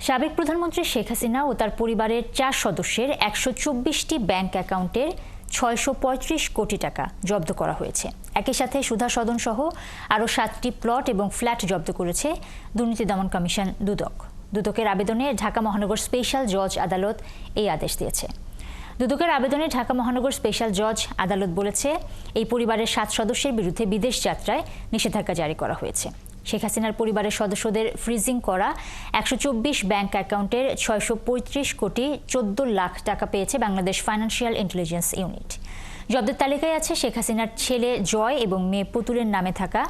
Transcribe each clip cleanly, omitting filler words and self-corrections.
সাবেক প্রধানমন্ত্রী শেখ হাসিনা ও তার পরিবারের 4 সদস্যের 124টি ব্যাংক অ্যাকাউন্টের 635 কোটি টাকা জব্দ করা হয়েছে। একই সাথে সুধা সদন সহ আরও 7টি প্লট এবং ফ্ল্যাট জব্দ করেছে দুর্নীতি দমন কমিশন দুদক। দুদকের আবেদনে ঢাকা মহানগর স্পেশাল জজ আদালত এই আদেশ দিয়েছে। দুদকের আবেদনে ঢাকা মহানগর স্পেশাল জজ আদালত বলেছে, এই পরিবারের 7 সদস্যের বিরুদ্ধে বিদেশ যাত্রায় নিষেধাজ্ঞা জারি করা হয়েছে। শেখ হাসিনার পরিবারের সদস্যদের ফ্রিজিং করা 124 ব্যাংক অ্যাকাউন্টের 635 কোটি 14 লাখ টাকা পেয়েছে বাংলাদেশ ফাইন্যান্সিয়াল ইন্টেলিজেন্স ইউনিট। জব্দের তালিকায় আছে শেখ হাসিনার ছেলে জয় এবং মেয়ে পুতুলের নামে থাকা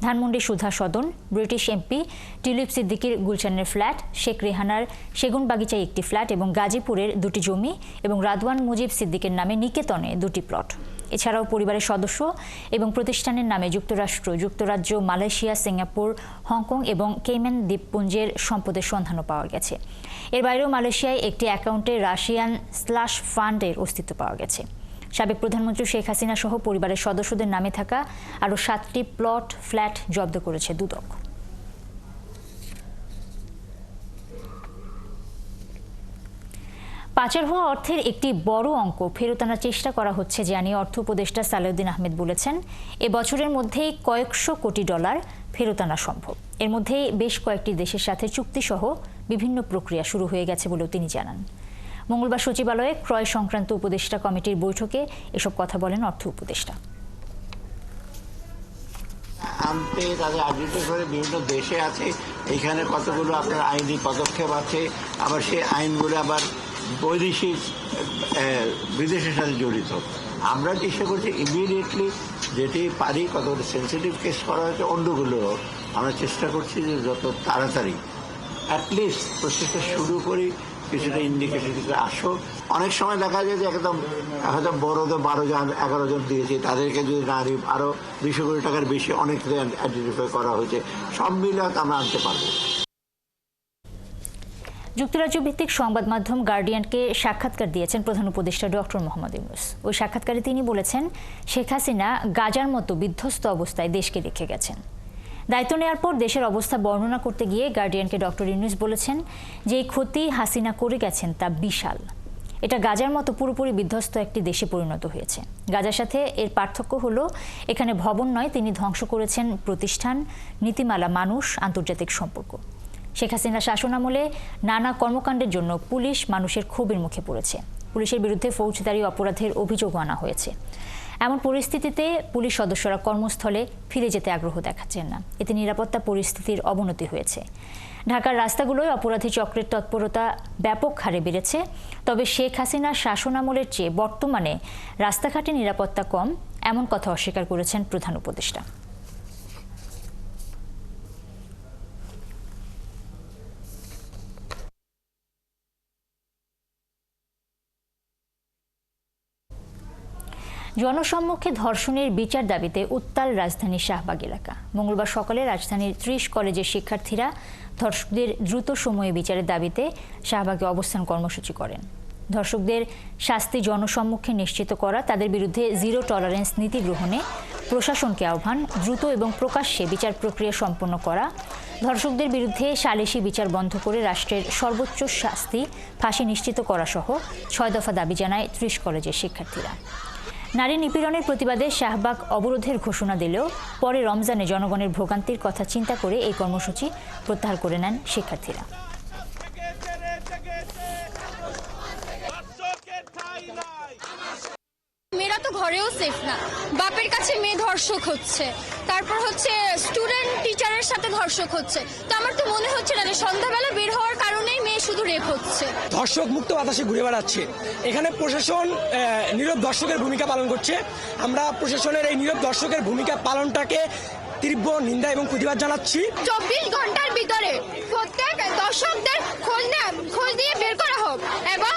ধানমন্ডি সুধা সদন, ব্রিটিশ এমপি টিউলিপ সিদ্দিকীর গুলশানের ফ্ল্যাট, শেখ রেহানার সেগুন বাগিচায় একটি ফ্ল্যাট এবং গাজীপুরের 2টি জমি এবং রাদওয়ান মুজিব সিদ্দিকের নামে নিকেতনে 2টি প্লট। এছাড়াও পরিবারের সদস্য এবং প্রতিষ্ঠানের নামে যুক্তরাষ্ট্র, যুক্তরাজ্য, মালয়েশিয়া, সিঙ্গাপুর, হংকং এবং কেইম্যান দ্বীপপুঞ্জের সম্পদের সন্ধানও পাওয়া গেছে। এর বাইরেও মালয়েশিয়ায় একটি অ্যাকাউন্টে রাশিয়ান স্লাশ ফান্ডের অস্তিত্ব পাওয়া গেছে। সাবেক প্রধানমন্ত্রী শেখ হাসিনা সহ পরিবারের সদস্যদের নামে থাকা আরও 7টি প্লট ফ্ল্যাট জব্দ করেছে দুদক। পাচার হওয়া অর্থের একটি বড় অঙ্ক ফেরত আনার চেষ্টা করা হচ্ছে জানিয়ে অর্থ উপদেষ্টা সালেউদ্দিন আহমেদ বলেছেন, এ বছরের মধ্যেই কয়েকশো কোটি ডলার ফেরত আনা সম্ভব। এর মধ্যেই বেশ কয়েকটি দেশের সাথে চুক্তিসহ বিভিন্ন প্রক্রিয়া শুরু হয়ে গেছে বলেও তিনি জানান। মঙ্গলবার সচিবালয়ে ক্রয় সংক্রান্ত উপদেষ্টা কমিটির বৈঠকে এসব কথা বলেন অর্থ উপদেষ্টা। আনতে তাদের আইডেন্টিফাই করে বিভিন্ন দেশে আছে, এখানে কতগুলো আপনার আইনি পদক্ষেপ আছে, আবার সেই আইনগুলো আবার বৈদেশিক বিদেশের সাথে জড়িত। আমরা চেষ্টা করছি ইমিডিয়েটলি যেটি পারি, কতগুলো সেন্সিটিভ কেস করা হয়েছে অন্যগুলো আমরা চেষ্টা করছি যে যত তাড়াতাড়ি অ্যাটলিস্ট প্রসেসটা শুরু করি, কিছুটা ইন্ডিকেশন আসো। অনেক সময় দেখা যায় যে একদম হয়তো বড়দের 12 জন 11 জন দিয়েছি, তাদেরকে যদি না নিই আরও 200 কোটি টাকার বেশি অনেক আইডেন্টিফাই করা হয়েছে, সব মিলে হয়তো আমরা আনতে পারবো। যুক্তরাজ্য ভিত্তিক সংবাদ মাধ্যম গার্ডিয়ানকে সাক্ষাৎকার দিয়েছেন প্রধান উপদেষ্টা ডক্টর মোহাম্মদ ইউনূস। ওই সাক্ষাৎকারে তিনি বলেছেন, শেখ হাসিনা গাজার মতো বিধ্বস্ত অবস্থায় দেশকে রেখে গেছেন। দায়িত্ব নেওয়ার পর দেশের অবস্থা বর্ণনা করতে গিয়ে গার্ডিয়ানকে ডক্টর ইউনূস বলেছেন যে এই ক্ষতি হাসিনা করে গেছেন তা বিশাল। এটা গাজার মতো পুরোপুরি বিধ্বস্ত একটি দেশে পরিণত হয়েছে। গাজার সাথে এর পার্থক্য হলো এখানে ভবন নয়, তিনি ধ্বংস করেছেন প্রতিষ্ঠান, নীতিমালা, মানুষ, আন্তর্জাতিক সম্পর্ক। শেখ হাসিনা শাসনামলে নানা কর্মকাণ্ডের জন্য পুলিশ মানুষের ক্ষোভের মুখে পড়েছে। পুলিশের বিরুদ্ধে ফৌজদারি অপরাধের অভিযোগ আনা হয়েছে। এমন পরিস্থিতিতে পুলিশ সদস্যরা কর্মস্থলে ফিরে যেতে আগ্রহ দেখাচ্ছেন না। এতে নিরাপত্তা পরিস্থিতির অবনতি হয়েছে। ঢাকার রাস্তাগুলোয় অপরাধী চক্রের তৎপরতা ব্যাপক হারে বেড়েছে। তবে শেখ হাসিনার শাসনামলের চেয়ে বর্তমানে রাস্তাঘাটে নিরাপত্তা কম, এমন কথা অস্বীকার করেছেন প্রধান উপদেষ্টা। জনসম্মুখে ধর্ষণের বিচার দাবিতে উত্তাল রাজধানীর শাহবাগ এলাকা। মঙ্গলবার সকালে রাজধানীর 30 কলেজের শিক্ষার্থীরা ধর্ষকদের দ্রুত সময়ে বিচারের দাবিতে শাহবাগে অবস্থান কর্মসূচি করেন। ধর্ষকদের শাস্তি জনসম্মুখে নিশ্চিত করা, তাদের বিরুদ্ধে জিরো টলারেন্স নীতি গ্রহণে প্রশাসনকে আহ্বান, দ্রুত এবং প্রকাশ্যে বিচার প্রক্রিয়া সম্পন্ন করা, ধর্ষকদের বিরুদ্ধে সালিসি বিচার বন্ধ করে রাষ্ট্রের সর্বোচ্চ শাস্তি ফাঁসি নিশ্চিত করা সহ 6 দফা দাবি জানায় 30 কলেজের শিক্ষার্থীরা। নারী নিপীড়নের প্রতিবাদে শাহবাগ অবরোধের ঘোষণা দিলেও পরে রমজানে জনগণের ভোগান্তির কথা চিন্তা করে এই কর্মসূচি প্রত্যাহার করে নেন শিক্ষার্থীরা। মেয়েরা তো ঘরেও সেফ না, বাপের কাছে মেয়ে ধর্ষক হচ্ছে, তারপর হচ্ছে স্টুডেন্ট টিচারের সাথে ধর্ষক হচ্ছে। তো আমার তো মনে হচ্ছে না যে সন্ধ্যাবেলা বের হওয়ার কারণেই মেয়ে শুধু রেপ হচ্ছে। ধর্ষক মুক্ত বাতাসে ঘুরে বেড়াচ্ছে, এখানে প্রশাসন নীরব দর্শকের ভূমিকা পালন করছে। আমরা প্রশাসনের এই নীরব দর্শকের ভূমিকা পালনটাকে তীব্র নিন্দা এবং প্রতিবাদ জানাচ্ছি। 24 ঘন্টার ভিতরে প্রত্যেক দর্শকদের খোঁজ দিয়ে বের করা হোক এবং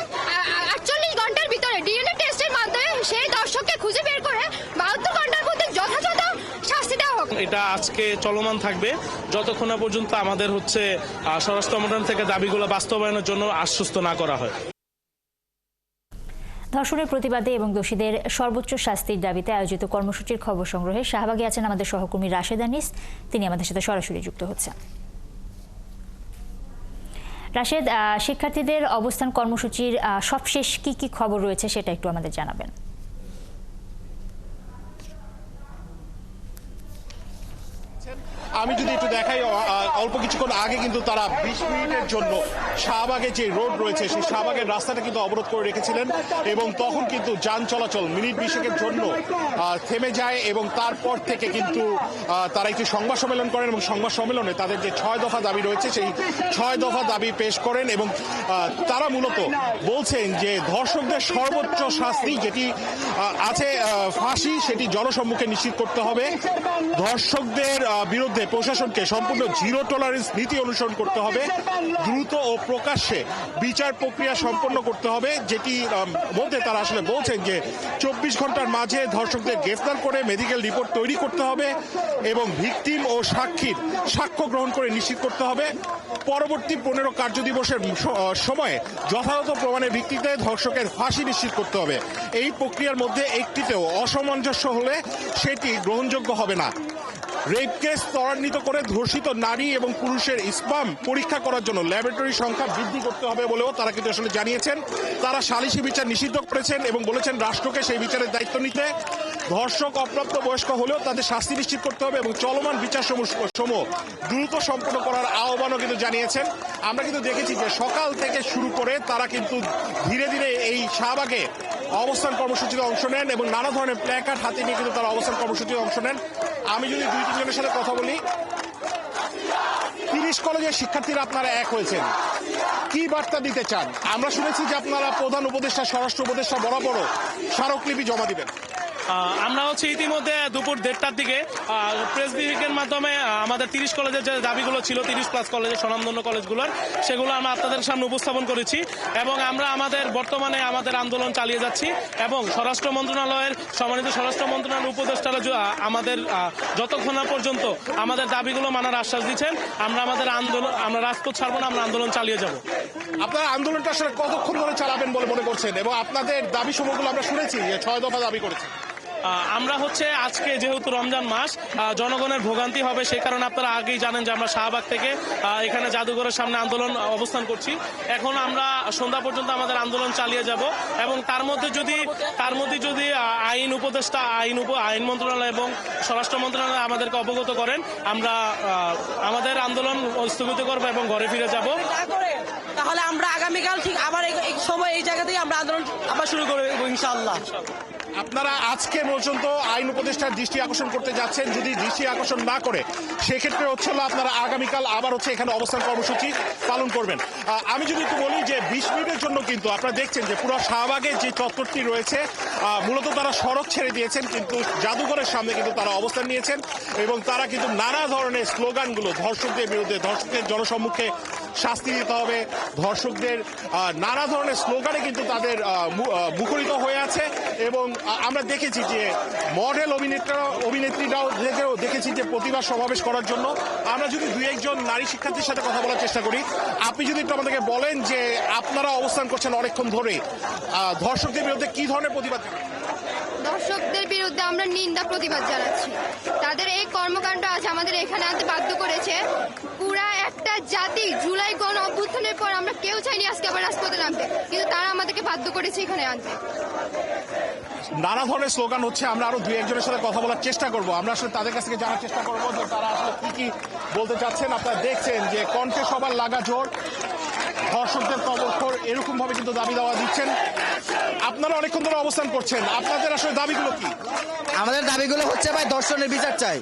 48 ঘন্টার ভিতরে ডিএনএ টেস্টের মাধ্যমে সেই দর্শককে খুঁজে বের করে 72 ঘন্টার মধ্যে যথাযথ শাস্তি দেওয়া হোক। এটা আজকে চলমান থাকবে যতক্ষণ না পর্যন্ত আমাদের স্বরাষ্ট্র মন্ত্রণালয় থেকে দাবিগুলো বাস্তবায়নের জন্য আশ্বস্ত না করা হয়। ধর্ষণের প্রতিবাদে এবং দোষীদের সর্বোচ্চ শাস্তির দাবিতে আয়োজিত কর্মসূচির খবর সংগ্রহে শাহবাগে আছেন আমাদের সহকর্মী রাশেদ আনিস। তিনি আমাদের সাথে সরাসরি যুক্ত হচ্ছেন। রাশেদ, শিক্ষার্থীদের অবস্থান কর্মসূচির সবশেষ কি খবর রয়েছে সেটা একটু আমাদের জানাবেন। আমি যদি একটু দেখাই, অল্প কিছুক্ষণ আগে কিন্তু তারা 20 মিনিটের জন্য শাহবাগে যে রোড রয়েছে সেই শাহবাগের রাস্তাটা কিন্তু অবরোধ করে রেখেছিলেন এবং তখন কিন্তু যান চলাচল মিনিট 20 জন্য থেমে যায় এবং তারপর থেকে কিন্তু তারা একটি সংবাদ সম্মেলন করেন এবং সংবাদ সম্মেলনে তাদের যে 6 দফা দাবি রয়েছে সেই 6 দফা দাবি পেশ করেন এবং তারা মূলত বলছেন যে ধর্ষকদের সর্বোচ্চ শাস্তি যেটি আছে ফাঁসি সেটি জনসম্মুখে নিশ্চিত করতে হবে। ধর্ষকদের বিরুদ্ধে প্রশাসনকে সম্পূর্ণ জিরো টলারেন্স নীতি অনুসরণ করতে হবে। দ্রুত ও প্রকাশ্যে বিচার প্রক্রিয়া সম্পন্ন করতে হবে, যেটি মধ্যে তারা আসলে বলছেন যে 24 ঘন্টার মাঝে ধর্ষকদের গ্রেফতার করে মেডিকেল রিপোর্ট তৈরি করতে হবে এবং ভিকটিম ও সাক্ষীর সাক্ষ্য গ্রহণ করে নিশ্চিত করতে হবে। পরবর্তী 15 কার্যদিবসের সময়ে যথাযথ প্রমাণের ভিত্তিতে ধর্ষকের ফাঁসি নিশ্চিত করতে হবে। এই প্রক্রিয়ার মধ্যে একটিতেও অসামঞ্জস্য হলে সেটি গ্রহণযোগ্য হবে না। রেপ কেস ত্বরান্বিত করে ধর্ষিত নারী এবং পুরুষের স্পাম পরীক্ষা করার জন্য ল্যাবরেটরি সংখ্যা বৃদ্ধি করতে হবে বলেও তারা কিন্তু আসলে জানিয়েছেন। তারা সালিশি বিচার নিষিদ্ধ করেছেন এবং বলেছেন রাষ্ট্রকে সেই বিচারের দায়িত্ব নিতে। ধর্ষক অপ্রাপ্ত বয়স্ক হলেও তাদের শাস্তি নিশ্চিত করতে হবে এবং চলমান বিচার সমূহ দ্রুত সম্পন্ন করার আহ্বানও কিন্তু জানিয়েছেন। আমরা কিন্তু দেখেছি যে সকাল থেকে শুরু করে তারা কিন্তু ধীরে ধীরে এই শাহবাগে অবস্থান কর্মসূচিতে অংশ নেন এবং নানা ধরনের প্ল্যাকার্ড হাতে নিয়ে কিন্তু তারা অবস্থান কর্মসূচিতে অংশ নেন। আমি যদি 2-3 জনের সাথে কথা বলি, 30 কলেজের শিক্ষার্থীরা আপনারা এক হয়েছেন, কি বার্তা দিতে চান? আমরা শুনেছি যে আপনারা প্রধান উপদেষ্টা, স্বরাষ্ট্র উপদেষ্টা বরাবরও স্মারকলিপি জমা দিবেন। আমরা ইতিমধ্যে দুপুর 1:30টার দিকে প্রেস ব্রিফিংয়ের মাধ্যমে আমাদের 30 কলেজের যে দাবিগুলো ছিল, 30+ কলেজের স্বনামধন্য কলেজগুলোর, সেগুলো আমরা আপনাদের সামনে উপস্থাপন করেছি এবং আমরা বর্তমানে আমাদের আন্দোলন চালিয়ে যাচ্ছি এবং স্বরাষ্ট্র মন্ত্রণালয়ের সম্মানিত স্বরাষ্ট্র মন্ত্রণালয়ের উপদেষ্টারা আমাদের যতক্ষণ না পর্যন্ত আমাদের দাবিগুলো মানার আশ্বাস দিচ্ছেন আমরা রাজপথ ছাড়বো না, আমরা আন্দোলন চালিয়ে যাব। আপনারা আন্দোলনটা আসলে কতক্ষণ ধরে চালাবেন বলে মনে করছেন এবং আপনাদের দাবি সমূহগুলো আমরা শুনেছি যে 6 দফা দাবি করেছেন। আমরা আজকে যেহেতু রমজান মাস, জনগণের ভোগান্তি হবে, সেই কারণে আপনারা আগেই জানেন যে আমরা শাহবাগ থেকে এখানে জাদুঘরের সামনে আন্দোলন অবস্থান করছি। এখন আমরা সন্ধ্যা পর্যন্ত আমাদের আন্দোলন চালিয়ে যাব এবং তার মধ্যে যদি আইন উপদেষ্টা, আইন মন্ত্রণালয় এবং স্বরাষ্ট্র মন্ত্রণালয় আমাদেরকে অবগত করেন, আমরা আমাদের আন্দোলন স্থগিত করবো এবং ঘরে ফিরে যাব। তাহলে আমরা আগামীকাল ঠিক আবার এই সময় এই জায়গাতেই আমরা আন্দোলন আবার শুরু করবো ইনশাআল্লাহ। আপনারা আজকে পর্যন্ত আইন উপদেষ্টার দৃষ্টি আকর্ষণ করতে যাচ্ছেন, যদি দৃষ্টি আকর্ষণ না করে সেক্ষেত্রে আপনারা আগামীকাল আবার এখানে অবস্থান কর্মসূচি পালন করবেন। আমি যদি একটু বলি যে 20 মিনিটের জন্য কিন্তু আপনারা দেখছেন যে পুরো শাহবাগের যে চত্বরটি রয়েছে মূলত তারা সড়ক ছেড়ে দিয়েছেন, কিন্তু জাদুঘরের সামনে কিন্তু তারা অবস্থান নিয়েছেন এবং তারা কিন্তু নানা ধরনের স্লোগানগুলো ধর্ষকদের বিরুদ্ধে, ধর্ষকদের জনসম্মুখে শাস্তি দিতে হবে, ধর্ষকদের নানা ধরনের স্লোগানে কিন্তু তাদের মুখরিত হয়ে আছে এবং আমরা দেখেছি যে মডেল অভিনেত্রীরাও দেখেছি যে প্রতিবাদ সমাবেশ করার জন্য। আমরা যদি 2-1 জন নারী শিক্ষার্থীর সাথে কথা বলার চেষ্টা করি, আপনি যদি একটু আমাদেরকে বলেন যে আপনারা অবস্থান করছেন অনেকক্ষণ ধরে, ধর্ষকদের বিরুদ্ধে কি ধরনের প্রতিবাদ? দর্শকদের বিরুদ্ধে আমরা নিন্দা প্রতিবাদ জানাচ্ছি। তাদের এই কর্মকাণ্ড আজ আমাদের এখানে আনতে বাধ্য করেছে। পুরা একটা জাতি জুলাই গণ অভ্যুত্থানের পর আমরা কেউ চাইনি আজকে আবার রাজপথে নামতে, কিন্তু তারা আমাদেরকে বাধ্য করেছে এখানে আনতে। নানা ধরনের স্লোগান হচ্ছে। আমরা আরো 2-1 জনের সাথে কথা বলার চেষ্টা করব। আমরা আসলে তাদের কাছ থেকে জানার চেষ্টা করবো যে তারা আসলে কি বলতে চাচ্ছেন। আপনারা দেখছেন যে কণ্ঠে সবার লাগা জোর, ধর্ষকদের কবর এরকম ভাবে কিন্তু দাবি দেওয়া দিচ্ছেন। আপনারা অনেকক্ষণ ধরে অবস্থান করছেন, আপনাদের আসলে দাবিগুলো কি? আমাদের দাবিগুলো হচ্ছে ভাই ধর্ষণের বিচার চাই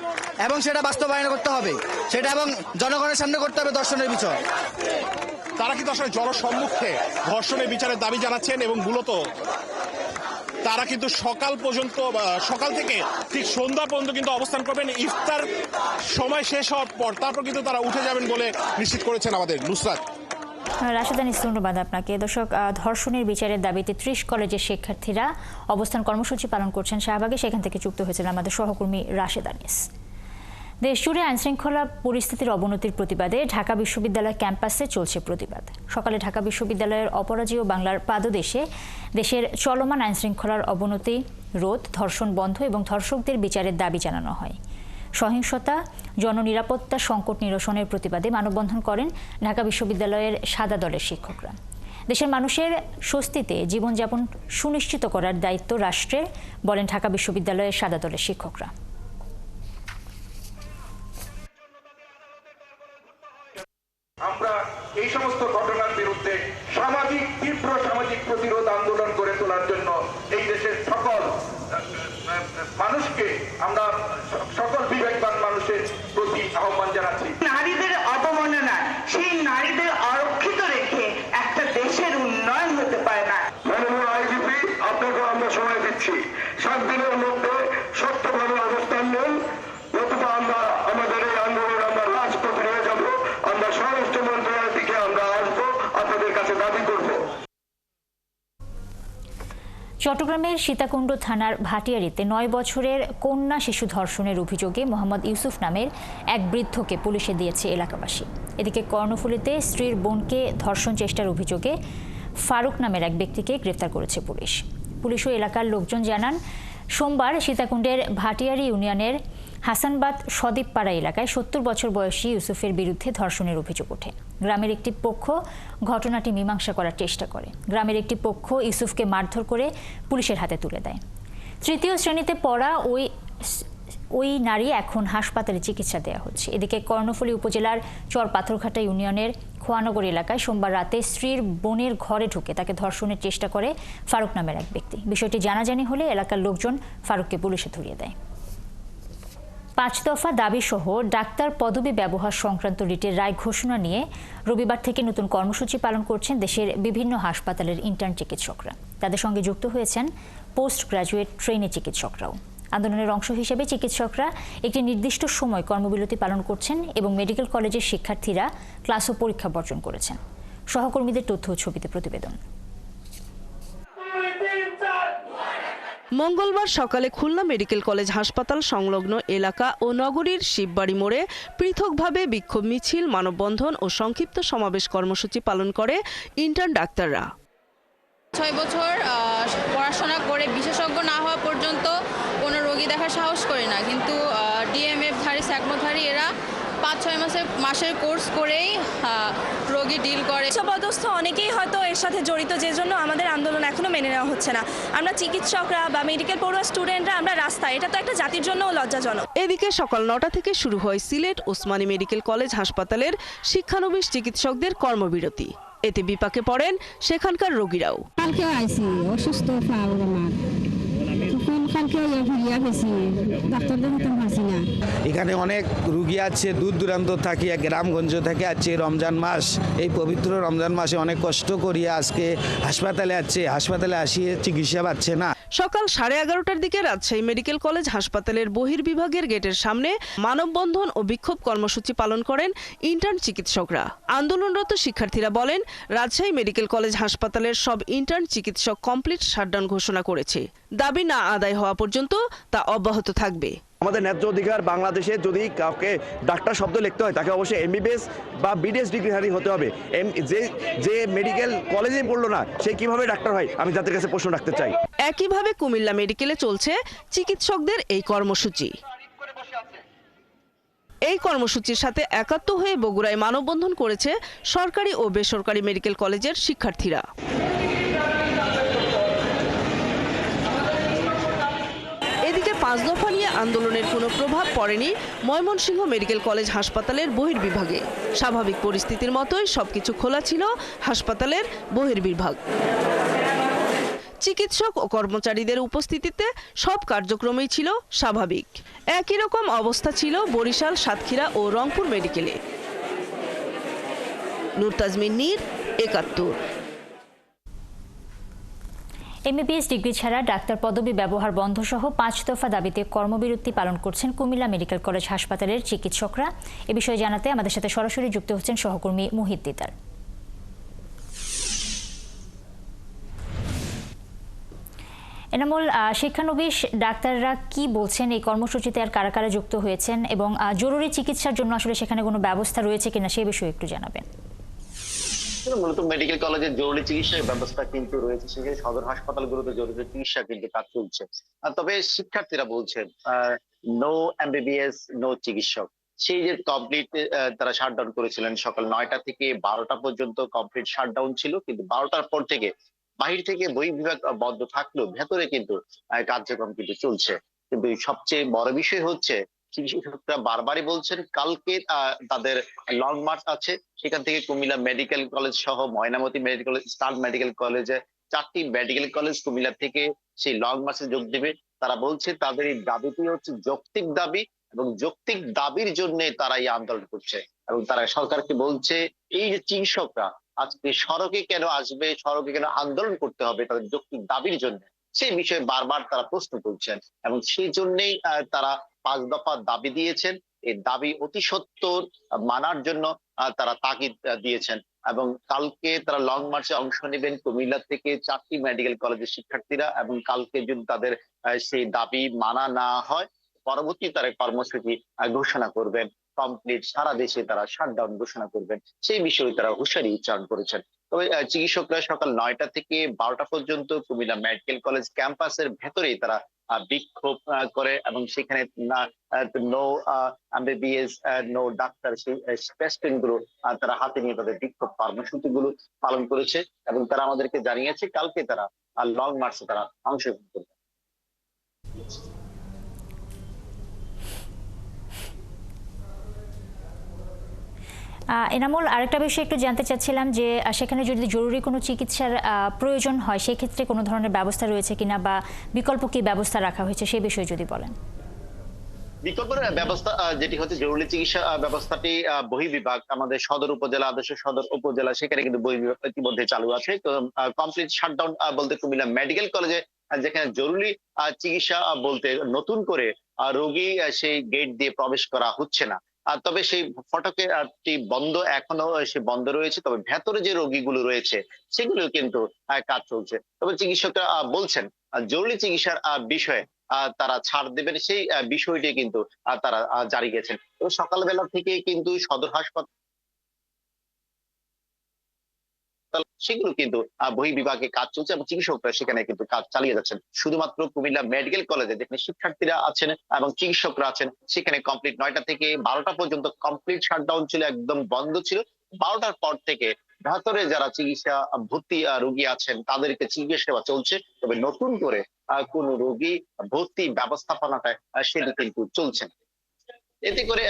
এবং সেটা বাস্তবায়ন করতে হবে, সেটা এবং জনগণের সামনে করতে হবে ধর্ষণের বিচার। তারা কিন্তু আসলে জনসম্মুখে ধর্ষণের বিচারের দাবি জানাচ্ছেন এবং মূলত তারা কিন্তু সকাল থেকে ঠিক সন্ধ্যা পর্যন্ত কিন্তু অবস্থান করবেন। ইফতার সময় শেষ হওয়ার পর তারপর কিন্তু তারা উঠে যাবেন বলে নিশ্চিত করেছেন আমাদের নুসরাত। রাশেদ, ধন্যবাদ আপনাকে। দর্শক, ধর্ষণের বিচারের দাবিতে 30 কলেজের শিক্ষার্থীরা অবস্থান কর্মসূচি পালন করছেন শাহবাগে। সেখান থেকে যুক্ত হয়েছিলেন আমাদের সহকর্মী রাশেদ আনিস। দেশজুড়ে আইনশৃঙ্খলা পরিস্থিতির অবনতির প্রতিবাদে ঢাকা বিশ্ববিদ্যালয় ক্যাম্পাসে চলছে প্রতিবাদ। সকালে ঢাকা বিশ্ববিদ্যালয়ের অপরাজেয় বাংলার পাদদেশে দেশের চলমান আইনশৃঙ্খলার অবনতি রোধ, ধর্ষণ বন্ধ এবং ধর্ষকদের বিচারের দাবি জানানো হয়। সহিংসতা, জননিরাপত্তা সংকট নিরসনের প্রতিবাদে মানববন্ধন করেন ঢাকা বিশ্ববিদ্যালয়ের সাদা দলের শিক্ষকরা। দেশের মানুষের স্বস্তিতে জীবনযাপন সুনিশ্চিত করার দায়িত্ব রাষ্ট্রের, বলেন ঢাকা বিশ্ববিদ্যালয়ের সাদা দলের শিক্ষকরা। আমরা এই সমস্ত ঘটনার বিরুদ্ধে তীব্র সামাজিক প্রতিরোধ আন্দোলন করে তোলার জন্য এই দেশের সকল মানুষকে আমরা সকল বিবেকবান মানুষের প্রতি আহ্বান জানাচ্ছি। নারীদের অবমাননা, সেই নারীদের আরক্ষিত রেখে একটা দেশের উন্নয়ন হতে পারে না। মাননীয় আইজিপি, আপনাকে আমরা সময় দিচ্ছি, 7 দিনের মধ্যে সত্যভাবে অবস্থান নেন, নতুবা আমরা আমাদের এই আন্দোলন আমরা রাজপথে নিয়ে যাব। আমরা স্বরাষ্ট্র মন্ত্রণালয়ের দিকে আমরা আসবো, আপনাদের কাছে দাবি করব। চট্টগ্রামের সীতাকুণ্ড থানার ভাটিয়ারীতে 9 বছরের কন্যা শিশু ধর্ষণের অভিযোগে মোহাম্মদ ইউসুফ নামের এক বৃদ্ধকে পুলিশে দিয়েছে এলাকাবাসী। এদিকে কর্ণফুলীতে স্ত্রীর বোনকে ধর্ষণ চেষ্টার অভিযোগে ফারুক নামের এক ব্যক্তিকে গ্রেফতার করেছে পুলিশ। পুলিশ ও এলাকার লোকজন জানান, সোমবার সীতাকুণ্ডের ভাটিয়ারী ইউনিয়নের হাসানবাদ সদীপপাড়া এলাকায় 70 বছর বয়সী ইউসুফের বিরুদ্ধে ধর্ষণের অভিযোগ ওঠে। গ্রামের একটি পক্ষ ঘটনাটি মীমাংসা করার চেষ্টা করে। গ্রামের একটি পক্ষ ইউসুফকে মারধর করে পুলিশের হাতে তুলে দেয়। 3য় শ্রেণীতে পড়া ওই নারী এখন হাসপাতালে চিকিৎসা দেওয়া হচ্ছে। এদিকে কর্ণফুলী উপজেলার চরপাথরঘাটা ইউনিয়নের খোয়ানগর এলাকায় সোমবার রাতে স্ত্রীর বোনের ঘরে ঢুকে তাকে ধর্ষণের চেষ্টা করে ফারুক নামের এক ব্যক্তি। বিষয়টি জানাজানি হলে এলাকার লোকজন ফারুককে পুলিশে ধরিয়ে দেয়। 5 দফা দাবিসহ ডাক্তার পদবি ব্যবহার সংক্রান্ত রিটের রায় ঘোষণা নিয়ে রবিবার থেকে নতুন কর্মসূচি পালন করছেন দেশের বিভিন্ন হাসপাতালের ইন্টার্ন চিকিৎসকরা। তাদের সঙ্গে যুক্ত হয়েছেন পোস্ট গ্রাজুয়েট ট্রেনি চিকিৎসকরাও। আন্দোলনের অংশ হিসেবে চিকিৎসকরা একটি নির্দিষ্ট সময় কর্মবিরতি পালন করছেন এবং মেডিকেল কলেজের শিক্ষার্থীরা ক্লাস ও পরীক্ষা বর্জন করেছেন। সহকর্মীদের তথ্য ও ছবিতে প্রতিবেদন। মঙ্গলবার সকালে খুলনা মেডিকেল কলেজ হাসপাতাল সংলগ্ন এলাকা ও নগরীর শিববাড়ি মোড়ে পৃথকভাবে বিক্ষোভ মিছিল, মানববন্ধন ও সংক্ষিপ্ত সমাবেশ কর্মসূচি পালন করে ইন্টার্ন ডাক্তাররা। 6 বছর পড়াশোনা করে বিশেষজ্ঞ না হওয়া পর্যন্ত কোনো রোগী দেখার সাহস করে না, কিন্তু ডিএমএফধারী, স্যাকমোধারী এরা 5-6 মাসের কোর্স করেই রোগী ডিল করে। উচ্চপদস্থ অনেকেই হয়তো এর সাথে জড়িত, যে জন্য আমাদের আন্দোলন এখনো মেনে নেওয়া হচ্ছে না। আমরা চিকিৎসকরা বা মেডিকেল পড়ুয়া স্টুডেন্টরা আমরা রাস্তায়, এটা তো একটা জাতির জন্যও লজ্জাজনক। এদিকে সকাল 9টা থেকে শুরু হয় সিলেট ওসমানী মেডিকেল কলেজ হাসপাতালের শিক্ষানবিশ চিকিৎসকদের কর্মবিরতি। এতে বিপাকে পড়েন সেখানকার রোগীরাও। কালকে আইছি অসুস্থ এখানে অনেক রুগী আছে, দূর দূরান্ত থাকি, গ্রামগঞ্জ থেকে আছে। রমজান মাস, এই পবিত্র রমজান মাসে অনেক কষ্ট করিয়া আজকে হাসপাতালে আছে, হাসপাতালে আসিয়ে চিকিৎসা পাচ্ছে না। সকাল 11:30টার দিকে রাজশাহী মেডিকেল কলেজ হাসপাতালের বহির্বিভাগের গেটের সামনে মানববন্ধন ও বিক্ষোভ কর্মসূচি পালন করেন ইন্টার্ন চিকিৎসকরা। আন্দোলনরত শিক্ষার্থীরা বলেন, রাজশাহী মেডিকেল কলেজ হাসপাতালের সব ইন্টার্ন চিকিৎসক কমপ্লিট শাটডাউন ঘোষণা করেছে। দাবি না আদায় হওয়া পর্যন্ত তা অব্যাহত থাকবে। আমাদের ন্যায্য অধিকার, বাংলাদেশে যদি কাউকে ডাক্তার শব্দ লিখতে হয় তাকে অবশ্যই এমবিবিএস বা বিডিএস ডিগ্রিধারী হতে হবে। যে মেডিকেল কলেজে পড়লো না সে কিভাবে ডাক্তার হয়, আমি যাদের কাছে প্রশ্ন রাখতে চাই। একইভাবে কুমিল্লা মেডিকেলে চলছে চিকিৎসকদের এই কর্মসূচি। এই কর্মসূচির সাথে একাত্ম হয়ে বগুড়ায় মানববন্ধন করেছে সরকারি ও বেসরকারি মেডিকেল কলেজের শিক্ষার্থীরা। এদিকে 5 দফা নিয়ে আন্দোলনের কোনো প্রভাব পড়েনি ময়মনসিংহ মেডিকেল কলেজ হাসপাতালের বহির্বিভাগে। স্বাভাবিক পরিস্থিতির মতোই সবকিছু খোলা ছিল হাসপাতালের বহির্বিভাগ। চিকিৎসক ও কর্মচারীদের উপস্থিতিতে সব কার্যক্রমই ছিল স্বাভাবিক। একই রকম অবস্থা ছিল বরিশাল, সাতক্ষীরা ও রংপুর মেডিকেলে। নূর তাজমিন নীর, 71। এমবিবিএস ডিগ্রি ছাড়া ডাক্তার পদবি ব্যবহার বন্ধ সহ 5 দফা দাবিতে কর্মবিরতি পালন করছেন কুমিল্লা মেডিকেল কলেজ হাসপাতালের চিকিৎসকরা। এ বিষয়ে জানাতে আমাদের সাথে সরাসরি যুক্ত হচ্ছেন সহকর্মী মুহিত দিদার। এনামুল, শিক্ষানবিশ ডাক্তাররা কি বলছেন এই কর্মসূচিতে, আর কারা কারা যুক্ত হয়েছেন এবং জরুরি চিকিৎসার জন্য আসলে সেখানে কোনো ব্যবস্থা রয়েছে কিনা সে বিষয়ে একটু জানাবেন। মূলত মেডিকেল কলেজের জরুরি চিকিৎসার ব্যবস্থা কিন্তু রয়েছে, সেখানে সদর হাসপাতালগুলোতে জরুরি চিকিৎসা কিন্তু কাজ চলছে। তবে শিক্ষার্থীরা বলছেন নো এমবিবিএস নো চিকিৎসক, সেই যে কমপ্লিট তারা শাটডাউন করেছিলেন সকাল 9টা থেকে 12টা পর্যন্ত কমপ্লিট শাটডাউন ছিল, কিন্তু 12টার পর থেকে বাহির থেকে বহির্বিভাগ বন্ধ থাকলেও ভেতরে কিন্তু কার্যক্রম কিন্তু চলছে। কিন্তু সবচেয়ে বড় বিষয় হচ্ছে চিকিৎসকরা বারবারই বলছেন কালকে তাদের লং মার্চ আছে, সেখান থেকে কুমিল্লা মেডিকেল কলেজ সহ ময়নামতি মেডিকেল স্টার মেডিকেল কলেজে 4টি মেডিকেল কলেজ কুমিল্লা থেকে সেই লং মার্চে যোগ দেবে। তারা বলছে তাদের এই দাবিটি হচ্ছে যৌক্তিক দাবি এবং যৌক্তিক দাবির জন্য তারা এই আন্দোলন করছে এবং তারা সরকারকে বলছে এই যে চিকিৎসকরা আজকে সড়কে কেন আসবে, সড়কে কেন আন্দোলন করতে হবে তাদের যৌক্তিক দাবির জন্য, সেই বিষয়ে বারবার তারা প্রশ্ন করছেন এবং সেই জন্যই তারা 5 দফা দাবি দিয়েছেন। এই দাবি অতি সত্বর মানার জন্য তারা তাগিদ দিয়েছেন এবং কালকে তারা লং মার্চে অংশ নেবেন কুমিল্লা থেকে 4টি মেডিকেল কলেজের শিক্ষার্থীরা এবং কালকে যদি তাদের সেই দাবি মানা না হয় পরবর্তী তারা কর্মসূচি ঘোষণা করবেন, কমপ্লিট সারা দেশে তারা শাটডাউন ঘোষণা করবেন, সেই বিষয়ে তারা হুঁশিয়ারি উচ্চারণ করেছেন। তবে চিকিৎসকরা সকাল 9টা থেকে 12টা পর্যন্ত কুমিল্লা মেডিকেল কলেজ ক্যাম্পাসের ভেতরেই তারা বিক্ষোভ করে এবং সেখানে নো এমবিবিএস নো ডাক্তার সেই স্পেসপেন গুলো তারা হাতে নিয়ে তাদের বিক্ষোভ কর্মসূচি গুলো পালন করেছে এবং তারা আমাদেরকে জানিয়েছে কালকে তারা লং মার্চে তারা অংশগ্রহণ করবে। এনামুল, আরেকটা বিষয় একটু জানতে চাচ্ছিলাম যে সেখানে যদি জরুরি কোনো চিকিৎসার প্রয়োজন হয় সেক্ষেত্রে কোনো ধরনের ব্যবস্থা রয়েছে কিনা বা বিকল্প কি ব্যবস্থা রাখা হয়েছে সেই বিষয়ে যদি বলেন। বিকল্পের ব্যবস্থা যেটি হচ্ছে জরুরি চিকিৎসা ব্যবস্থাটি বহির্বিভাগ আমাদের সদর উপজেলা, আদর্শ সদর উপজেলা, সেখানে কিন্তু বহির্বিভাগ ইতিমধ্যে চালু আছে। তো কমপ্লিট শাটডাউন বলতে কুমিল্লা মেডিকেল কলেজে যেখানে জরুরি চিকিৎসা বলতে নতুন করে রোগী সেই গেট দিয়ে প্রবেশ করা হচ্ছে না, তবে সেই ফটকটি বন্ধ এখনো সে বন্ধ রয়েছে, তবে ভেতরে যে রোগীগুলো রয়েছে সেগুলো কিন্তু কাজ চলছে। তবে চিকিৎসকরা বলছেন জরুরি চিকিৎসার বিষয়ে তারা ছাড় দেবেন, সেই বিষয়টি কিন্তু তারা জারি গেছেন। এবং সকালবেলা থেকে কিন্তু সদর হাসপাতাল সেগুলো কিন্তু বহির্বিভাগে কাজ চলছে এবং চিকিৎসকরা সেখানে কিন্তু কাজ চালিয়ে যাচ্ছেন। শুধুমাত্র কুমিল্লা মেডিকেল কলেজে যেখানে শিক্ষার্থীরা আছেন এবং চিকিৎসকরা আছেন সেখানে কমপ্লিট 9টা থেকে 12টা পর্যন্ত কমপ্লিট শাটডাউন ছিল, একদম বন্ধ ছিল। 12টার পর থেকে ভেতরে যারা চিকিৎসা ভর্তি রোগী আছেন তাদেরকে চিকিৎসা সেবা চলছে, তবে নতুন করে কোন রোগী ভর্তি ব্যবস্থাপনাটা সেটি কিন্তু চলছে। এতে করে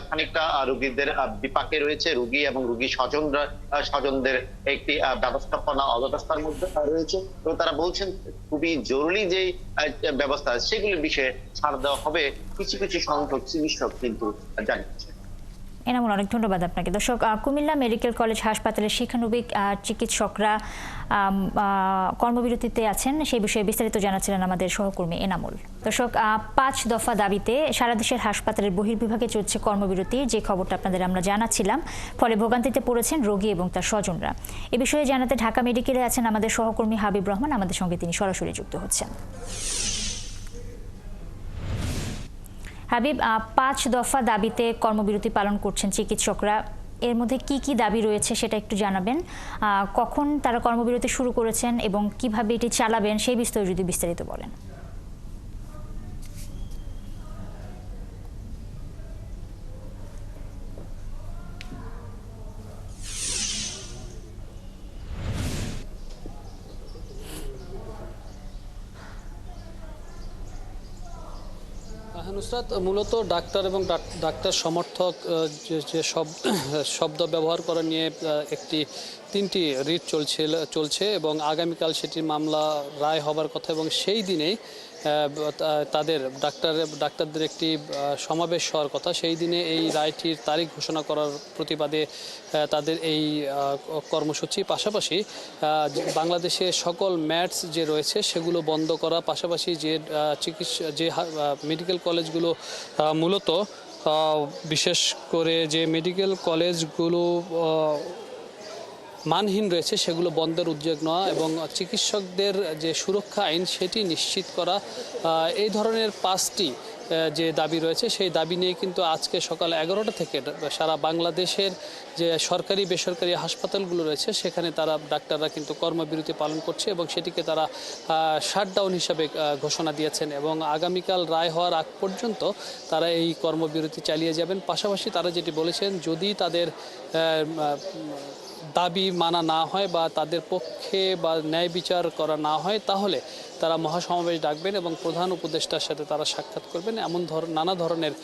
খানিকটা রোগীদের বিপাকে রয়েছে, রোগী এবং রোগী স্বজনদের একটি ব্যবস্থাপনা অব্যবস্থার মধ্যে রয়েছে। তো তারা বলছেন খুবই জরুরি যে ব্যবস্থা সেগুলির বিষয়ে ছাড় দেওয়া হবে, কিছু কিছু সংখ্যক চিকিৎসক কিন্তু জানিয়েছে। এনামুল, অনেক ধন্যবাদ আপনাকে। দর্শক, কুমিল্লা মেডিকেল কলেজ হাসপাতালের শিক্ষানবিক চিকিৎসকরা কর্মবিরতিতে আছেন, সেই বিষয়ে বিস্তারিত জানাচ্ছিলেন আমাদের সহকর্মী এনামুল। দর্শক, 5 দফা দাবিতে সারা দেশের হাসপাতালের বহির্বিভাগে চলছে কর্মবিরতি, যে খবরটা আপনাদের আমরা জানাচ্ছিলাম, ফলে ভোগান্তিতে পড়েছেন রোগী এবং তার স্বজনরা। এ বিষয়ে জানাতে ঢাকা মেডিকেলে আছেন আমাদের সহকর্মী হাবিব রহমান, আমাদের সঙ্গে তিনি সরাসরি যুক্ত হচ্ছেন। হাবিব, 5 দফা দাবিতে কর্মবিরতি পালন করছেন চিকিৎসকরা, এর মধ্যে কি কি দাবি রয়েছে সেটা একটু জানাবেন। কখন তারা কর্মবিরতি শুরু করেছেন এবং কিভাবে এটি চালাবেন সেই বিষয়ে যদি বিস্তারিত বলেন। নুসরাত, মূলত ডাক্তার এবং ডাক্তার সমর্থক যে শব্দ ব্যবহার করা নিয়ে 3টি রিট চলছে এবং আগামীকাল সেটির মামলা রায় হবার কথা এবং সেই দিনেই তাদের ডাক্তারদের একটি সমাবেশ হওয়ার কথা। সেই দিনে এই রায়টির তারিখ ঘোষণা করার প্রতিবাদে তাদের এই কর্মসূচি। পাশাপাশি বাংলাদেশে সকল ম্যাটস যে রয়েছে সেগুলো বন্ধ করা, পাশাপাশি যে মেডিকেল কলেজগুলো মূলত বিশেষ করে যে মেডিকেল কলেজগুলো মানহীন রয়েছে সেগুলো বন্ধের উদ্যোগ নেওয়া এবং চিকিৎসকদের যে সুরক্ষা আইন সেটি নিশ্চিত করা, এই ধরনের 5টি যে দাবি রয়েছে সেই দাবি নিয়ে কিন্তু আজকে সকাল 11টা থেকে সারা বাংলাদেশের যে সরকারি বেসরকারি হাসপাতালগুলো রয়েছে সেখানে তারা ডাক্তাররা কিন্তু কর্মবিরতি পালন করছে এবং সেটিকে তারা শাটডাউন হিসাবে ঘোষণা দিয়েছেন এবং আগামীকাল রায় হওয়ার আগ পর্যন্ত তারা এই কর্মবিরতি চালিয়ে যাবেন। পাশাপাশি তারা যেটি বলেছেন, যদি তাদের দাবি মানা না হয় বা তাদের পক্ষে বা ন্যায় বিচার করা না হয় তাহলে তারা মহাসমাবেশ ডাকবেন এবং প্রধান উপদেষ্টার সাথে তারা সাক্ষাৎ করবেন। এমন নানা ধরনের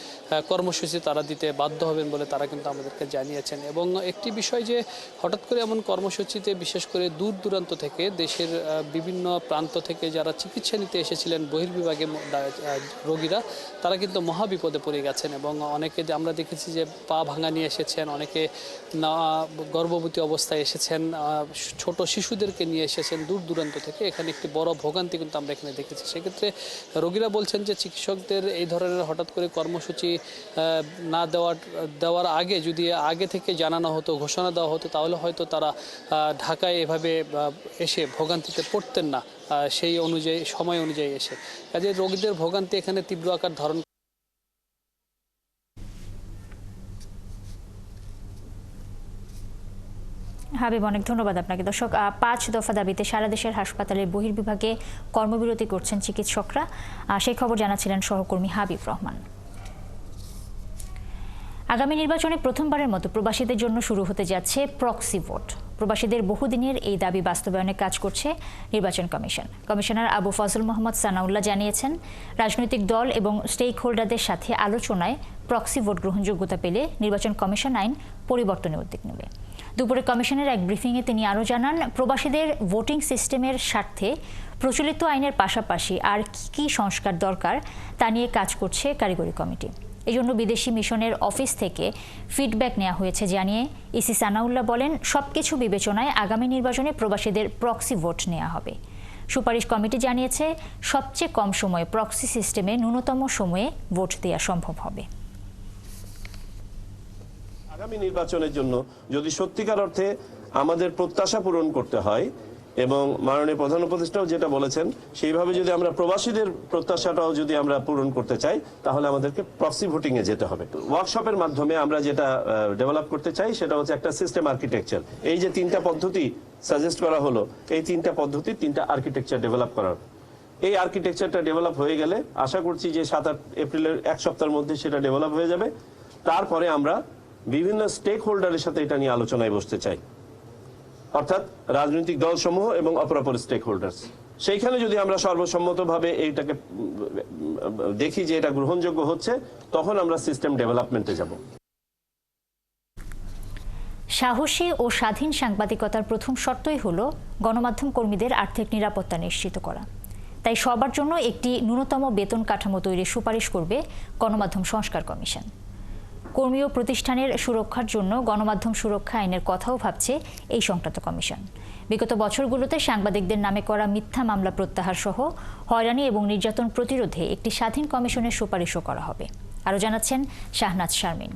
কর্মসূচি তারা দিতে বাধ্য হবেন বলে তারা কিন্তু আমাদেরকে জানিয়েছেন। এবং একটি বিষয় যে হঠাৎ করে এমন কর্মসূচিতে বিশেষ করে দূর দূরান্ত থেকে দেশের বিভিন্ন প্রান্ত থেকে যারা চিকিৎসা নিতে এসেছিলেন বহির্বিভাগে রোগীরা, তারা কিন্তু মহা বিপদে পড়ে গেছেন এবং অনেকে আমরা দেখেছি যে পা ভাঙা নিয়ে এসেছেন, অনেকে গর্ভবতী অবস্থায় এসেছেন, ছোট শিশুদেরকে নিয়ে এসেছেন দূর দূরান্ত থেকে। এখানে একটি বড় ভোগান্তি কিন্তু আমরা এখানে দেখেছি। সেক্ষেত্রে রোগীরা বলছেন যে চিকিৎসকদের এই ধরনের হঠাৎ করে কর্মসূচি না দেওয়ার আগে যদি আগে থেকে জানানো হতো, ঘোষণা দেওয়া হতো, তাহলে হয়তো তারা ঢাকায় এভাবে এসে ভোগান্তিতে পড়তেন না সেই অনুযায়ী সময় অনুযায়ী এসে। কাজে রোগীদের ভোগান্তি এখানে তীব্র আকার ধারণ হাবিব, অনেক ধন্যবাদ আপনাকে। দর্শক, 5 দফা দাবিতে সারা দেশের হাসপাতালের বহির্বিভাগে কর্মবিরতি করছেন চিকিৎসকরা। সেই খবর জানাচ্ছিলেন সহকর্মী হাবিব রহমান। আগামী নির্বাচনে প্রথমবারের মতো প্রবাসীদের জন্য শুরু হতে যাচ্ছে প্রক্সি ভোট। প্রবাসীদের বহুদিনের এই দাবি বাস্তবায়নে কাজ করছে নির্বাচন কমিশন। কমিশনার আবু ফজল মোহাম্মদ সানাউল্লাহ জানিয়েছেন, রাজনৈতিক দল এবং স্টেক হোল্ডারদের সাথে আলোচনায় প্রক্সি ভোট গ্রহণযোগ্যতা পেলে নির্বাচন কমিশন আইন পরিবর্তনের উদ্যোগ নেবে। দুপুরে কমিশনের এক ব্রিফিংয়ে তিনি আরও জানান, প্রবাসীদের ভোটিং সিস্টেমের স্বার্থে প্রচলিত আইনের পাশাপাশি আর কী সংস্কার দরকার তা নিয়ে কাজ করছে কারিগরি কমিটি। এজন্য বিদেশি মিশনের অফিস থেকে ফিডব্যাক নেওয়া হয়েছে জানিয়ে ইসি সানাউল্লাহ বলেন, সবকিছু বিবেচনায় আগামী নির্বাচনে প্রবাসীদের প্রক্সি ভোট নেওয়া হবে। সুপারিশ কমিটি জানিয়েছে, সবচেয়ে কম সময়ে প্রক্সি সিস্টেমে ন্যূনতম সময়ে ভোট দেওয়া সম্ভব হবে। আগামী নির্বাচনের জন্য যদি সত্যিকার অর্থে আমাদের প্রত্যাশা পূরণ করতে হয় এবং মাননীয় প্রধান উপদেষ্টাও যেটা বলেছেন সেইভাবে যদি আমরা প্রবাসীদের প্রত্যাশাটাও যদি আমরা পূরণ করতে চাই তাহলে আমাদেরকে প্রক্সি ভোটিং এ যেতে হবে। ওয়ার্কশপের মাধ্যমে আমরা যেটা ডেভেলপ করতে চাই সেটা হচ্ছে একটা সিস্টেম আর্কিটেকচার। এই যে 3টা পদ্ধতি সাজেস্ট করা হলো, এই 3টা পদ্ধতি 3টা আর্কিটেকচার ডেভেলপ করার। এই আর্কিটেকচারটা ডেভেলপ হয়ে গেলে আশা করছি যে 7-8 এপ্রিলের এক সপ্তাহের মধ্যে সেটা ডেভেলপ হয়ে যাবে। তারপরে আমরা বিভিন্ন স্টেক হোল্ডারের সাথে এটা নিয়ে আলোচনায় বসতে চাই, অর্থাৎ রাজনৈতিক দলসমূহ এবং অপরাপর স্টেক হোল্ডার্স। সেইখানে যদি আমরা সর্বসম্মতভাবে এইটাকে দেখি যে এটা গ্রহণযোগ্য হচ্ছে, তখন আমরা সিস্টেম ডেভেলপমেন্টে যাব। সাহসী ও স্বাধীন সাংবাদিকতার প্রথম শর্তই হলো গণমাধ্যম কর্মীদের আর্থিক নিরাপত্তা নিশ্চিত করা। তাই সবার জন্য একটি ন্যূনতম বেতন কাঠামো তৈরির সুপারিশ করবে গণমাধ্যম সংস্কার কমিশন। কর্মী ও প্রতিষ্ঠানের সুরক্ষার জন্য গণমাধ্যম সুরক্ষা আইনের কথাও ভাবছে এই সংক্রান্ত কমিশন। বিগত বছরগুলোতে সাংবাদিকদের নামে করা মিথ্যা মামলা প্রত্যাহার সহ হয়রানি এবং নির্যাতন প্রতিরোধে একটি স্বাধীন কমিশনের সুপারিশও করা হবে। আরও জানাচ্ছেন শাহনাজ শারমিন।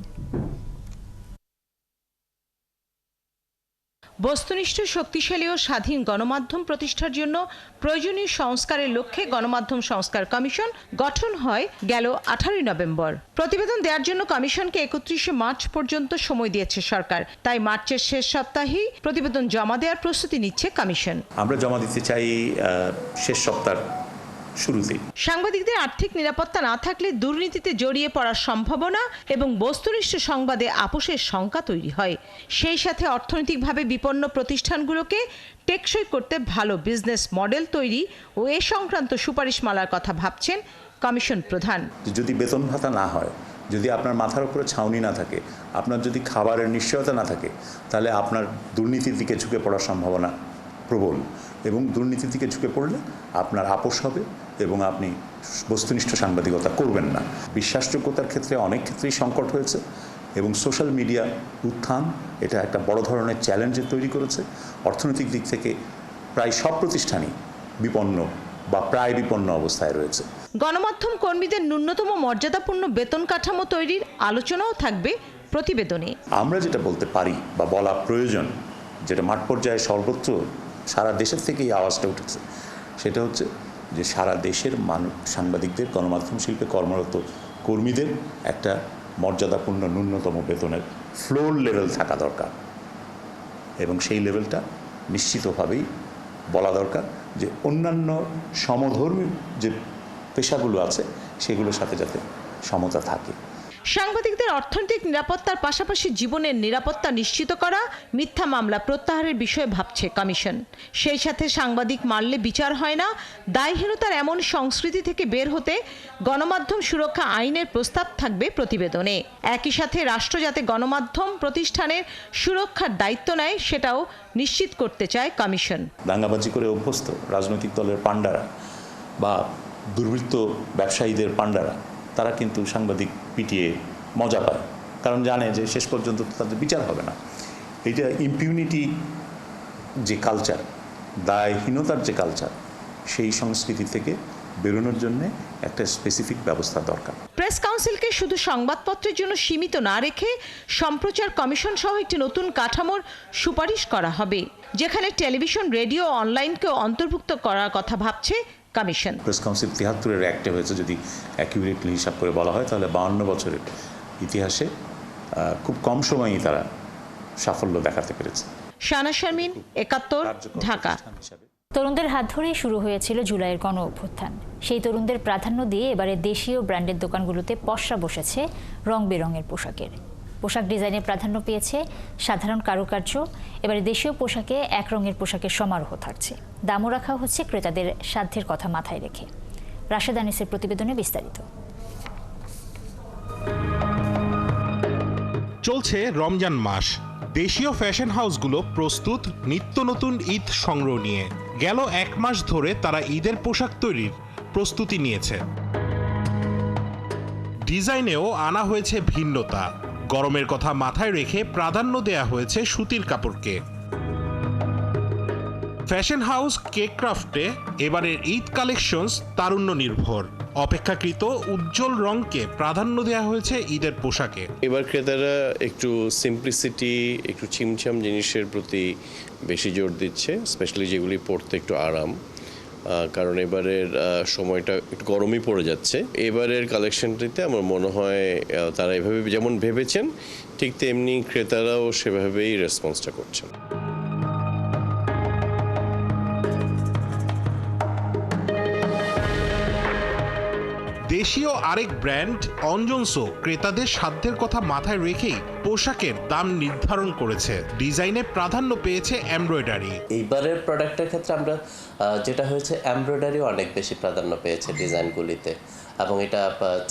বস্তুনিষ্ঠ, শক্তিশালী ও স্বাধীন গণমাধ্যম প্রতিষ্ঠার জন্য প্রয়োজনীয় সংস্কারের লক্ষ্যে গণমাধ্যম সংস্কার কমিশন গঠন হয় গেল 18 নভেম্বর। প্রতিবেদন দেওয়ার জন্য কমিশনকে 31 মার্চ পর্যন্ত সময় দিয়েছে সরকার। তাই মার্চের শেষ সপ্তাহেই প্রতিবেদন জমা দেওয়ার প্রস্তুতি নিচ্ছে কমিশন। আমরা জমা দিতে চাই শেষ সপ্তাহের শুরুতে। সাংবাদিকদের আর্থিক নিরাপত্তা না থাকলে দুর্নীতিতে জড়িয়ে পড়ার সম্ভাবনা এবং বস্তুনিষ্ঠ সংবাদে আপোষের শঙ্কা তৈরি হয়। সেই সাথে অর্থনৈতিকভাবে বিপন্ন প্রতিষ্ঠানগুলোকে টেকসই করতে ভালো বিজনেস মডেল তৈরি ও এ সংক্রান্ত সুপারিশমালার কথা ভাবছেন কমিশন প্রধান। যদি বেতন ভাতা না হয়, যদি আপনার মাথার উপরে ছাউনি না থাকে, আপনার যদি খাবারের নিশ্চয়তা না থাকে, তাহলে আপনার দুর্নীতির দিকে ঝুঁকে পড়ার সম্ভাবনা প্রবল এবং দুর্নীতির দিকে ঝুঁকে পড়লে আপনার আপোষ হবে এবং আপনি বস্তুনিষ্ঠ সাংবাদিকতা করবেন না। বিশ্বাসযোগ্যতার ক্ষেত্রে অনেক ক্ষেত্রেই সংকট হয়েছে এবং সোশ্যাল মিডিয়া উত্থান এটা একটা বড় ধরনের চ্যালেঞ্জের তৈরি করেছে। অর্থনৈতিক দিক থেকে প্রায় সব প্রতিষ্ঠানই বিপন্ন বা প্রায় বিপন্ন অবস্থায় রয়েছে। গণমাধ্যম কর্মীদের ন্যূনতম মর্যাদাপূর্ণ বেতন কাঠামো তৈরির আলোচনাও থাকবে প্রতিবেদনে। আমরা যেটা বলতে পারি বা বলা প্রয়োজন, যেটা মাঠ পর্যায়ে সর্বত্র সারা দেশের থেকে এই আওয়াজটা উঠেছে, সেটা হচ্ছে যে সারা দেশের সাংবাদিকদের, গণমাধ্যম শিল্পে কর্মরত কর্মীদের একটা মর্যাদাপূর্ণ ন্যূনতম বেতনের ফ্লোর লেভেল থাকা দরকার, এবং সেই লেভেলটা নিশ্চিতভাবেই বলা দরকার যে অন্যান্য সমধর্মী যে পেশাগুলো আছে সেগুলোর সাথে যাতে সমতা থাকে। সাংবাদিকদের অর্থনৈতিক নিরাপত্তার পাশাপাশি জীবনের নিরাপত্তা নিশ্চিত করা, মিথ্যা মামলা প্রত্যাহারের বিষয়ে ভাবছে কমিশন। সেই সাথে সাংবাদিক মারলে বিচার হয় না, দায়হীনতার এমন সংস্কৃতি থেকে বের হতে গণমাধ্যম সুরক্ষা আইনের প্রস্তাব থাকবে প্রতিবেদনে। একই সাথে রাষ্ট্র যাতে গণমাধ্যম প্রতিষ্ঠানের সুরক্ষার দায়িত্ব নেয় সেটাও নিশ্চিত করতে চায় কমিশন। দাঙ্গাবাজি করে অভ্যস্ত রাজনৈতিক দলের পাণ্ডারা বা দুর্বৃত্ত ব্যবসায়ীদের পাণ্ডারা তারা কিন্তু সাংবাদিক পিটিয়ে মজা পায়, কারণ জানে যে শেষ পর্যন্ত তাদের বিচার হবে না। এটা ইম্পিউনিটি যে কালচার, দায়হীনতার যে কালচার, সেই সংস্কৃতি থেকে বেরোনোর জন্য একটা স্পেসিফিক ব্যবস্থা দরকার। প্রেস কাউন্সিলকে শুধু সংবাদপত্রের জন্য সীমিত না রেখে সম্প্রচার কমিশন সহ একটি নতুন কাঠামোর সুপারিশ করা হবে, যেখানে টেলিভিশন, রেডিও, অনলাইনকেও অন্তর্ভুক্ত করার কথা ভাবছে কমিশন। প্রেস কাউন্সিল ৭৩-এর অ্যাক্টে হয়েছে, যদি অ্যাকিউরেটলি হিসাব করে বলা হয় তাহলে ৫২ বছরের ইতিহাসে খুব কম সময়ই তারা সাফল্য দেখাতে পেরেছে। শানা শারমিন, ৭১, ঢাকা। তরুণদের হাত ধরেই শুরু হয়েছিল জুলাইয়ের গণ অভ্যুত্থান। সেই তরুণদের প্রাধান্য দিয়ে এবারে দেশীয় ব্র্যান্ডের দোকানগুলোতে পসরা বসেছে রং বেরঙের পোশাকের। পোশাক ডিজাইনে প্রাধান্য পেয়েছে সাধারণ কারুকার্য। এবারে দেশীয় পোশাকে এক রঙের পোশাকের সমারোহ থাকছে। দামও রাখা হচ্ছে ক্রেতাদের সাধ্যের কথা মাথায় রেখে। রাশেদ আনিসের প্রতিবেদনে বিস্তারিত। চলছে রমজান মাস। দেশীয় ফ্যাশন হাউসগুলো প্রস্তুত নিত্য নতুন ঈদ সংগ্রহ নিয়ে। গেল ১ মাস ধরে তারা ঈদের পোশাক তৈরির প্রস্তুতি নিয়েছে। ডিজাইনেও আনা হয়েছে ভিন্নতা। গরমের কথা মাথায় রেখে প্রাধান্য দেয়া হয়েছে সুতির কাপড়কে। ফ্যাশন হাউস কেক ক্রাফটে এবারের ঈদ কালেকশনস তারুণ্য নির্ভর। অপেক্ষাকৃত উজ্জ্বল রঙকে প্রাধান্য দেওয়া হয়েছে ঈদের পোশাকে। এবার ক্রেতারা একটু সিম্পলিসিটি, একটু ছিমছাম জিনিসের প্রতি বেশি জোর দিচ্ছে, স্পেশালি যেগুলি পরতে একটু আরাম, কারণ এবারের সময়টা একটু গরমই পড়ে যাচ্ছে। এবারের কালেকশনটিতে আমার মনে হয় তারা এভাবে যেমন ভেবেছেন ঠিক তেমনি ক্রেতারাও সেভাবেই রেসপন্সটা করছেন। দেশীয় আরেক ব্র্যান্ড অঞ্জনসো ক্রেতাদের সাধ্যের কথা মাথায় রেখেই পোশাকের দাম নির্ধারণ করেছে। ডিজাইনে প্রাধান্য পেয়েছে এমব্রয়ডারি। এইবারের প্রোডাক্টের ক্ষেত্রে আমরা যেটা হয়েছে, এমব্রয়ডারি অনেক বেশি প্রাধান্য পেয়েছে ডিজাইনগুলিতে, এবং এটা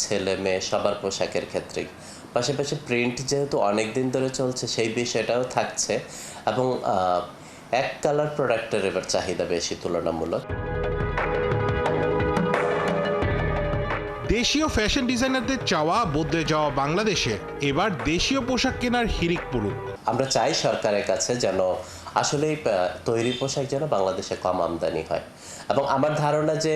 ছেলে মেয়ে সবার পোশাকের ক্ষেত্রেই। পাশাপাশি প্রিন্ট যেহেতু অনেক দিন ধরে চলছে সেই বিষয়টাও থাকছে, এবং এক কালার প্রোডাক্টের এবার চাহিদা বেশি তুলনামূলক। দেশীয় ফ্যাশন ডিজাইনারদের চাওয়া বদলে যাওয়া বাংলাদেশে এবার দেশীয় পোশাক কেনার হিড়িক পড়ুক। আমরা চাই সরকারের কাছে যেন আসলে তৈরি পোশাক যেন বাংলাদেশে কম আমদানি হয়, এবং আমার ধারণা যে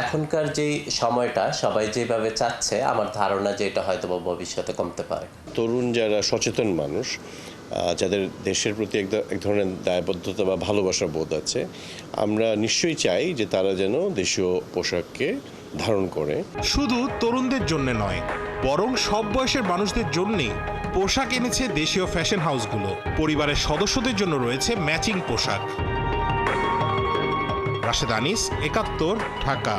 এখনকার যেই সময়টা সবাই যেভাবে চাচ্ছে, আমার ধারণা যে এটা হয়তো ভবিষ্যতে কমতে পারে। তরুণ যারা সচেতন মানুষ, যাদের দেশের প্রতি এক ধরনের দায়বদ্ধতা বা ভালোবাসার বোধ আছে, আমরা নিশ্চয়ই চাই যে তারা যেন দেশীয় পোশাককে ধারণ করে। শুধু তরুণদের জন্য নয়, বরং সব বয়সের মানুষদের জন্যই পোশাক এনেছে দেশীয় ফ্যাশন হাউসগুলো। পরিবারের সদস্যদের জন্য রয়েছে ম্যাচিং পোশাক। রাশেদ আনিস, ৭১, ঢাকা।